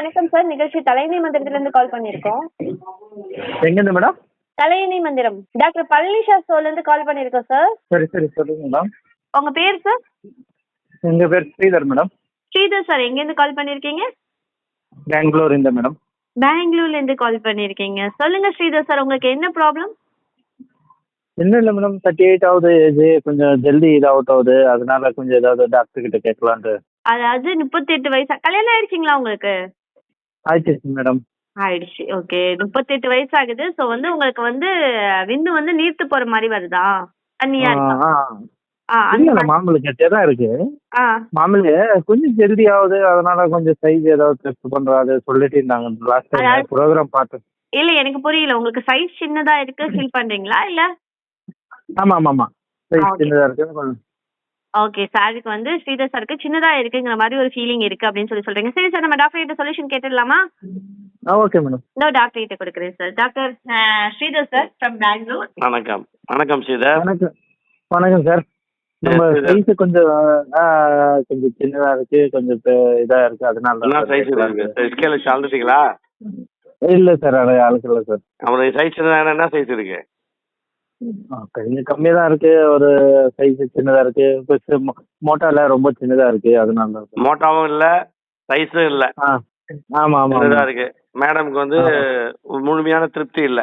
வணக்கம் சார். நிகழ்ச்சி தலையணை மந்திரத்திலிருந்து கால் பண்ணியிருக்கோம். எங்கேருந்து மேடம்? தலையணை மந்திரம். டாக்டர் பழனிஷா ஷோலேருந்து கால் பண்ணியிருக்கோம் சார். சரி சரி சொல்லுங்க மேடம். உங்க பேர் சார்? எங்கள் பேர் ஸ்ரீதர் மேடம். ஸ்ரீதர் சார், எங்கேருந்து கால் பண்ணியிருக்கீங்க? பெங்களூர் இந்த மேடம். பெங்களூர்லேருந்து கால் பண்ணியிருக்கீங்க. சொல்லுங்க ஸ்ரீதர் சார், உங்களுக்கு என்ன ப்ராப்ளம்? இன்னும் இல்லை மேடம், 38 ஆகுது ஏஜ், கொஞ்சம் ஜல்தி இதாகட் ஆகுது, அதனால கொஞ்சம் ஏதாவது டாக்டர் கிட்ட கேட்கலான்ட்டு. அதாவது 38 வயசா? கல்யாணம் ஆயிடுச்சிங்களா உங்களுக்கு? ஆயிடுச்சு மேடம். ஆயிடுச்சு. ஓகே, 38 வயசு ஆகுது. ஸோ வந்து உங்களுக்கு வந்து விந்து வந்து நீர்த்து போற மாதிரி வருதா? தண்ணியா இருக்கா? அந்த இல்லை மாதிரி. மாமூலு கட்டியே தான் இருக்கு. ஆ மாமூலு கொஞ்சம் ஜல்தி ஆகுது, அதனால கொஞ்சம் சைஸ் ஏதாவது டெஸ்ட் பண்ணுறாது சொல்லிட்டு இருந்தாங்க லாஸ்ட் டைம் அதாவது ப்ரோக்ராம் பார்த்து. இல்ல, எனக்கு புரியல. உங்களுக்கு சைஸ் சின்னதா இருக்கு ஃபீல் பண்றீங்களா இல்ல? ஆமாம் ஆமாம் ஆமாம், சைஸ் ஓகே. சின்னதாக இருக்கு கொஞ்சம். ஓகே, சாருக்கு வந்து ஸ்ரீதர் சாருக்கு சின்னதா இருக்குங்கிற மாதிரி ஒரு ஃபீலிங் இருக்கு அப்படின்னு சொல்றீங்க. சரி சார், நம்ம டாக்டர் கிட்ட சொல்யூஷன் கேட்டுடலாமா? Okay madam. டாக்டர் கிட்ட கொடுக்குறேன் sir. Doctor Sridhar sir from Bangalore. வணக்கம். வணக்கம் ஸ்ரீதர். வணக்கம். வணக்கம் சார். நம்ம சைஸ் கொஞ்சம் கொஞ்சம் சின்னதா இருக்கு, கொஞ்சம் இதா இருக்கு, அதனால என்ன சைஸ் இருக்கு? ஸ்கேல் வச்சு அளந்துட்டீங்களா? இல்ல சார், அது ஆளுக்கு இல்ல சார். அப்புறம் சைஸ் என்ன சைஸ் இருக்கு? கொஞ்சம் கம்மியா தான் இருக்கு, ஒரு சைஸ் சின்னதா இருக்கு, மோட்டால ரொம்ப சின்னதா இருக்கு, அதனால தான் சார். மோட்டாவும் இல்ல, சைஸும் இல்ல, ஆமா ஆமா சின்னதா இருக்கு. மேடம்க்கு வந்து முழுமையான திருப்தி இல்ல.